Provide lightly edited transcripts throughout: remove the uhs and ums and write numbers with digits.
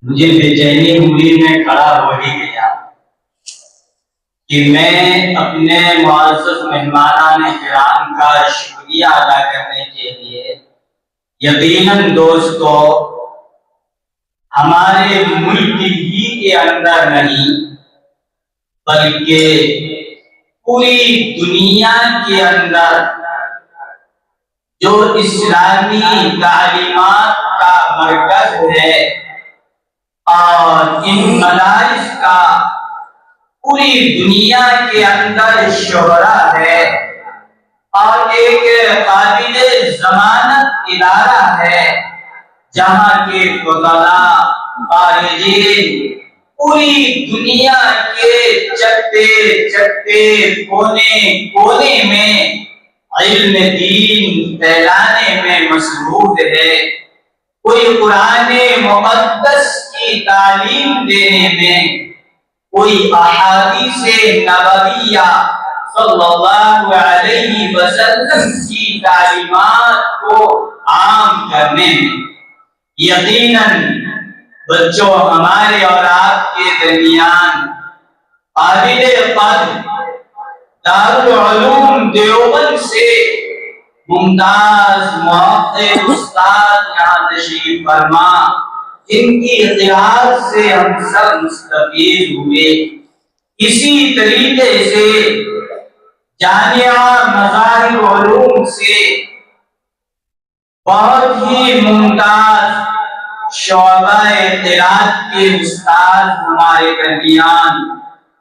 مجھے بے چینی ہوئی، میں کھڑا ہو ہی گیا کہ میں اپنے معزز مہمانان کرام کا شکریہ ادا کرنے کے لیے یقیناً دوستو ہمارے ملک ہی کے اندر نہیں بلکہ پوری دنیا کے اندر جو اسلامی تعلیمات کا مرکز ہے اور ان مدارس کا پوری دنیا کے اندر شہرہ ہے اور ایک قابل ضمانت ادارہ ہے جہاں کے فضلاء خارجین پوری دنیا کے چکتے چکتے کونے کونے میں علم دین پھیلانے میں مصروف ہے، کوئی قرآن مقدس کی تعلیم دینے میں، کوئی احادیث نبویہ صلی اللہ علیہ وسلم کی تعلیمات کو عام کرنے میں۔ یقیناً بچوں ہمارے اور آپ کے درمیان قابل قدر دارالعلوم دیوبند سے ممتاز محقق استاد یہاں تشریف فرما، جن کی اطلاعات سے ہم سب مستفید ہوئے۔ اسی طریقے سے جامعہ مظاہر علوم سے بہت ہی ممتاز شعبہ اطلاعات کے استاد ہمارے درمیان،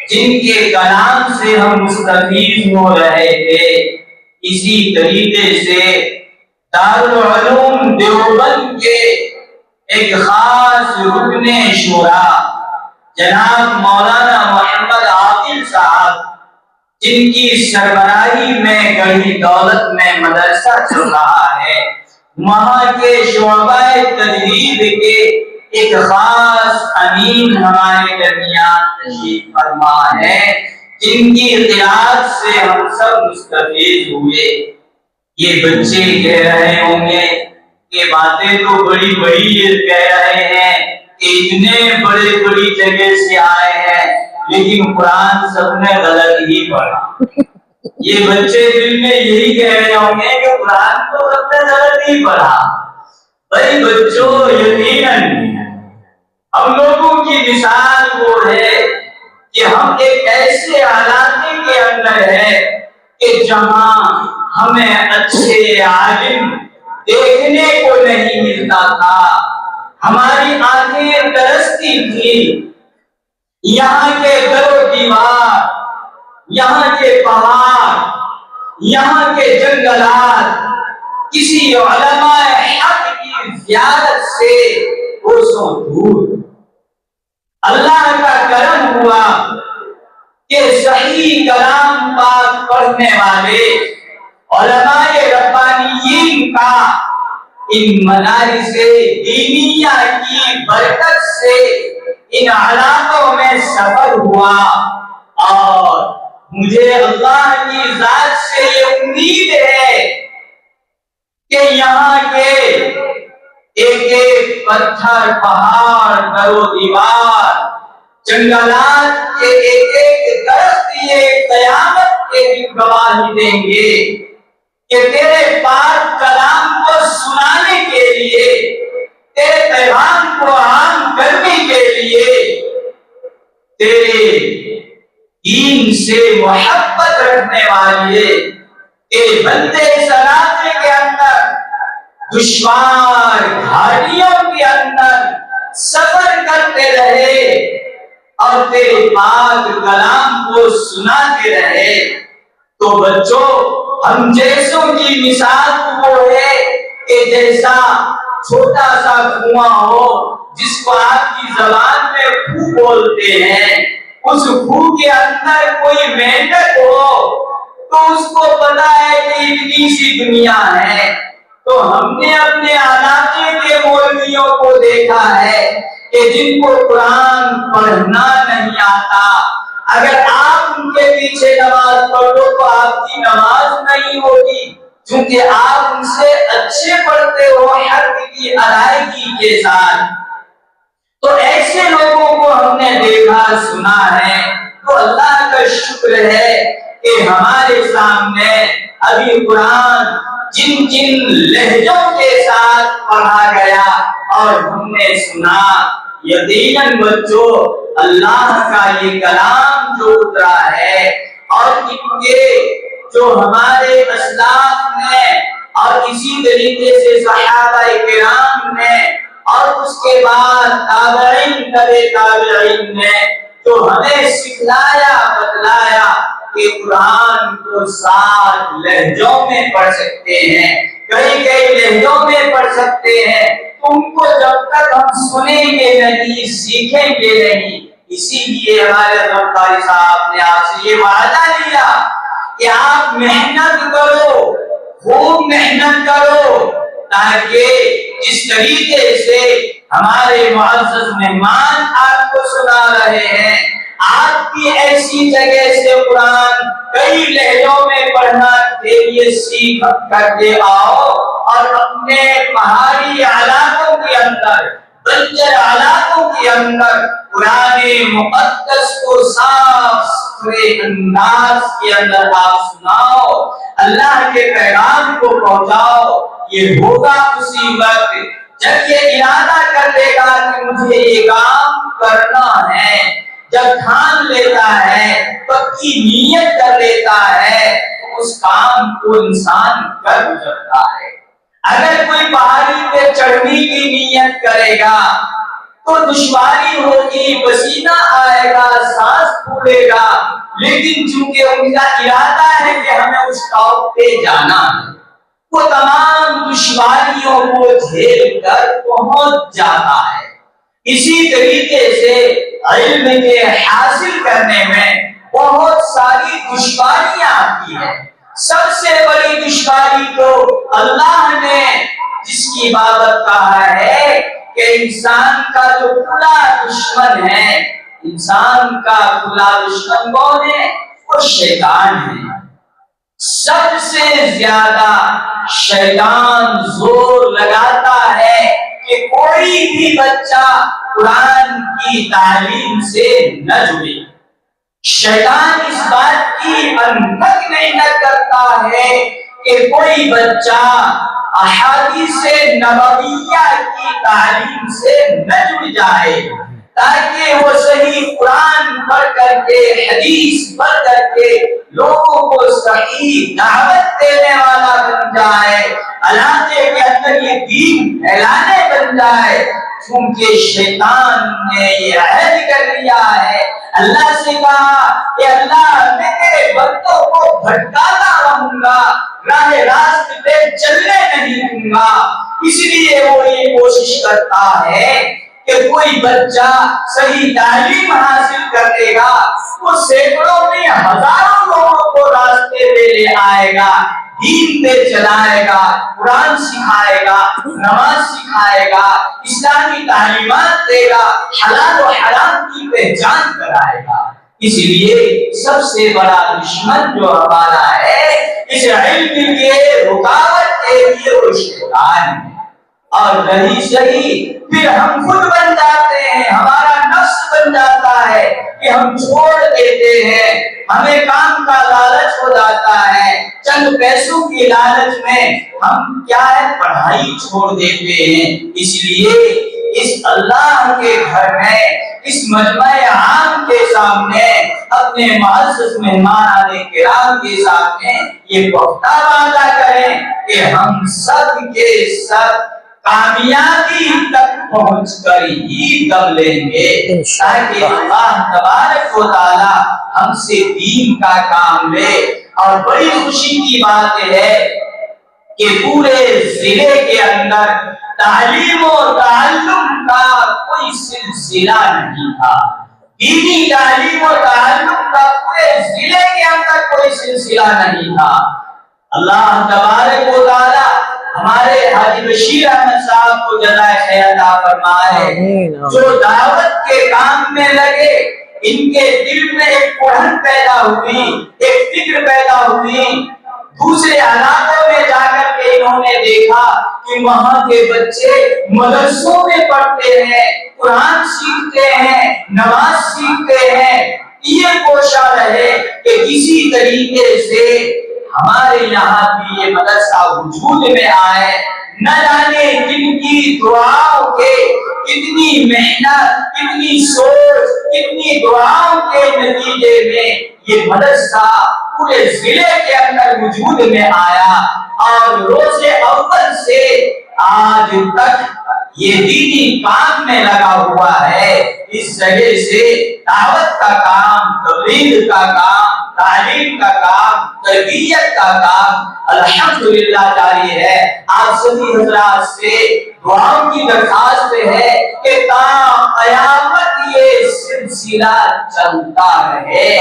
جن کے کلام سے ہم مستفید ہو رہے تھے۔ اسی طریقے سے دارالعلوم دیوبند کے ایک خاص رکن شورا جناب مولانا محمد عادل صاحب، جن کی سربراہی میں گڑھی دولت میں مدرسہ چل رہا ہے، وہاں کے شعبہ تدریب کے ایک خاص امین ہمارے درمیان تشریف فرما ہے، جن کی اطلاعات سے ہم سب مستفید ہوئے۔ یہ بچے کہہ رہے ہوں گے کہ باتیں تو بڑی بڑی کہہ رہے ہیں کہ اتنے بڑے بڑی جگہ سے آئے ہیں، لیکن قرآن سب نے غلط ہی پڑھا۔ یہ بچے دل میں یہی کہہ رہے ہوں گے کہ قرآن تو سب نے غلط ہی پڑھا۔ بھائی بچوں، یقیناً ہم لوگوں کی مثال وہ ہے کہ ہم ایک ایسے علاقے کے اندر ہے کہ جہاں ہمیں اچھے عالم دیکھنے کو نہیں ملتا تھا، ہماری آنکھیں ترستی تھی۔ یہاں کے در و دیوار، یہاں کے پہاڑ، یہاں کے جنگلات کسی علماء حق کی زیارت سے کوسوں دور۔ اللہ کا کرم ہوا کہ صحیح کلام پاک پڑھنے والے علماء ربانیین کا ان مدارس دینیہ کی برکت سے ان علاقوں میں سفر ہوا، اور مجھے اللہ کی ذات سے یہ امید ہے کہ یہاں کے ایک ایک پتھر، پہاڑ، در و دیوار، جنگلات کے ایک ایک درخت یہ قیامت کے دن گواہی دیں گے کہ تیرے پاک کلام کو سنانے کے لیے، تیرے پیغام کو عام کرنے کے لیے، تیرے دین سے محبت رکھنے والے تیرے بندے اس علاقے کے اندر دشوار گھاٹیوں کے اندر سفر کرتے رہے اور تیرے پاک کلام کو سناتے رہے۔ تو بچوں، ہم جیسوں کی مثال وہ ہے کہ جیسا چھوٹا سا کنواں ہو جس کو آپ کی زبان میں کھو بولتے ہیں، اس کھو کے اندر کوئی مینڈک ہو تو اس کو پتا ہے کہ اتنی سی دنیا ہے۔ تو ہم نے اپنے علاقے کے مولویوں کو دیکھا ہے کہ جن کو قرآن پڑھنا نہیں آتا، اگر آپ ان کے پیچھے نماز پڑھ لو تو آپ کی نماز نہیں ہوگی، کیونکہ آپ ان سے اچھے پڑھتے ہو، حرف کی ادائیگی کے ساتھ۔ تو ایسے لوگوں کو ہم نے دیکھا سنا ہے، تو اللہ کا شکر ہے کہ ہمارے سامنے ابھی قرآن جن جن لہجوں کے ساتھ پڑھا گیا اور ہم نے سنا، یقیناً بچوں اللہ کا یہ کلام جو اترا ہے اور ان کے جو ہمارے اسلاف نے اور اسی طریقے سے صحابہ کرام نے اور اس کے بعد تابعین تابعین نے جو ہمیں سکھلایا بتلایا کہ قرآن کو 7 لہجوں میں پڑھ سکتے ہیں، کئی کئی لہجوں میں پڑھ سکتے ہیں، تم کو جب تک ہم سنیں گے نہیں سیکھیں گے نہیں۔ اسی لیے ہمارے حضرت قاری صاحب نے آپ سے یہ وعدہ لیا کہ آپ محنت کرو، خوب محنت کرو، تاکہ جس طریقے سے ہمارے معزز مہمان آپ کو سنا رہے ہیں، آپ کی ایسی جگہ سے قرآن کئی لہجوں میں پڑھنا کے لیے سیکھ کر کے آؤ اور اپنے پہاڑی علاقوں کے اندر، بنجر علاقوں کے اندر قرآن مقدس کو صاف ستھرے انداز کے اندر آپ سناؤ، اللہ کے پیغام کو پہنچاؤ۔ یہ ہوگا اسی وقت جب یہ ارادہ کر لے گا کہ مجھے یہ کام کرنا ہے، جب ٹھان لیتا ہے، پکی نیت کر لیتا ہے، تو اس کام کو انسان کر گزرتا ہے۔ اگر کوئی پہاڑی پہ چڑھنے کی نیت کرے گا تو دشواری ہوگی، پسینہ آئے گا، سانس پھولے گا، لیکن چونکہ ان کا ارادہ ہے کہ ہمیں اس ٹاپ پہ جانا ہے، وہ تمام دشواریوں کو جھیل کر پہنچ جاتا ہے۔ اسی طریقے سے علم کے حاصل کرنے میں بہت ساری دشواریاں آتی ہیں۔ سب سے بڑی دشواری تو اللہ نے جس کی بابت کہا ہے کہ انسان کا جو کھلا دشمن ہے، انسان کا کھلا دشمن کون ہے؟ وہ شیطان ہے۔ سب سے زیادہ شیطان زور لگاتا ہے کہ کوئی بھی بچہ قرآن کی تعلیم سے نہ جڑے۔ شیطان اس بات کی انتھک محنت کرتا ہے کہ کوئی بچہ احادیث نبویہ کی تعلیم سے نہ جڑ جائے، تاکہ وہ صحیح قرآن پڑھ کر کے، حدیث پڑھ کر کے لوگوں کو صحیح دعوت دینے والا بن جائے، علاقے کے اندر یہ دین پھیلانے بن جائے۔ کیونکہ شیطان نے یہ عہد کر لیا ہے، اللہ سے کہا کہ اللہ میں تیرے بندوں کو بھٹکاتا رہوں گا، راہ راست پہ چلنے نہیں دوں گا۔ اس لیے وہ یہ کوشش کرتا ہے کہ کوئی بچہ صحیح تعلیم حاصل کر لے گا، وہ سینکڑوں میں ہزاروں لوگوں کو راستے پہ لے آئے گا، دین پہ چلائے گا، قرآن سکھائے گا، نماز سکھائے گا، اسلامی تعلیمات دے گا، حلال و حرام کی پہچان کرائے گا۔ اس لیے سب سے بڑا دشمن جو ہمارا ہے اس علم کے رکاوٹ کے لیے وہ شیطان ہے۔ اور رہی صحیح پھر ہم خود بن جاتے ہیں، ہمارا نفس بن جاتا ہے کہ ہم چھوڑ دیتے ہیں، ہمیں کام کا لالچ ہو جاتا ہے، چند پیسوں کی لالچ میں ہم کیا ہے پڑھائی چھوڑ دیتے ہیں۔ اس لیے اس اللہ کے گھر میں، اس مجمع عام کے سامنے، اپنے معزز مہمان کرام کے سامنے یہ پختہ وعدہ کریں کہ ہم سب کے سب کامیابی تک پہنچ کر ہی دم لیں گے، تاکہ اللہ تبارک و تعالی ہم سے دین کا کام لے۔ اور بڑی خوشی کی بات ہے کہ پورے ضلع کے اندر تعلیم و تعلم کا کوئی سلسلہ نہیں تھا، دینی تعلیم و تعلم کا پورے ضلع کے اندر کوئی سلسلہ نہیں تھا۔ اللہ تبارک و تعالی ہمارے حاجی بشیر احمد صاحب کو جزائے خیر عطا فرمائے، جو دعوت کے کام میں لگے، ان کے دل میں ایک پڑھن پیدا ہوئی، ایک فکر پیدا ہوئی دوسرے علاقوں میں جا کر کے انہوں نے دیکھا کہ وہاں کے بچے مدرسوں میں پڑھتے ہیں، قرآن سیکھتے ہیں، نماز سیکھتے ہیں۔ یہ کوشش رہے کہ کسی طریقے سے ہمارے یہاں بھی یہ مدرسہ وجود میں آئے۔ نہ جانے جن کی دعاؤں کے کتنی محنت، کتنی سوچ، کتنی دعاؤں کے نتیجے میں یہ مدرسہ پورے ضلع کے اندر وجود میں آیا، اور روز اول سے آج تک یہ دینی کام میں لگا ہوا ہے۔ اس جگہ سے دعوت کا کام، تبلیغ کا کام، تعلیم کا کام، تربیت کا کام الحمدللہ جاری ہے۔ آپ سبھی حضرات سے دعاؤں کی درخواست ہے کہ تا قیامت یہ سلسلہ چلتا رہے،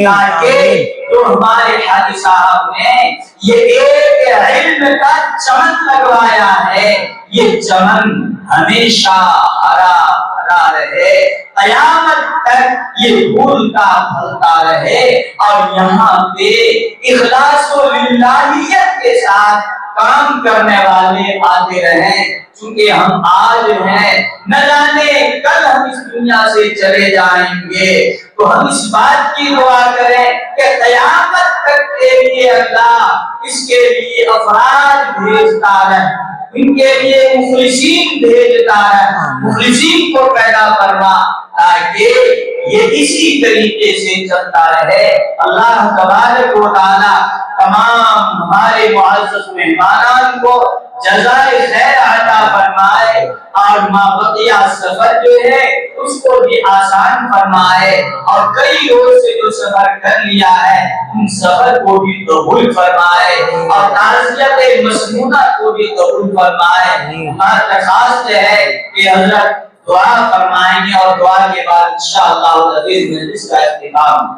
تاکہ جو ہمارے حاجی صاحب نے یہ ایک علم کا چمن لگوایا ہے، یہ چمن ہمیشہ ہرا بھرا رہے، قیامت تک یہ پھولتا پھلتا رہے، اور یہاں پہ اخلاص و للہیت کے ساتھ کام کرنے والے آتے رہیں۔ چونکہ ہم آج ہیں، نہ جانے کل ہم اس دنیا سے چلے جائیں گے، تو ہم اس بات کی دعا کریں کہ قیامت تک کے لیے اللہ اس کے لیے افراد بھیجتا رہے، ان کے لیے مخلصین بھیجتا رہے، مخلصین کو پیدا فرما، تاکہ یہ اسی طریقے سے چلتا رہے۔ اللہ تبارک و تعالی تمام ہمارے معزز مہمانان کو جزائے خیر عطا فرمائے، اور مابقیہ سفر جو ہے اس کو بھی آسان فرمائے، اور کئی روز سے جو سفر کر لیا ہے ان سفر کو بھی قبول فرمائے، اور تعزیت مسنونہ کو بھی قبول فرمائے۔ ہماری درخواست ہے کہ حضرت دعا فرمائیں گے، اور دعا کے بعد انشاءاللہ العزیز مجلس کا اختتام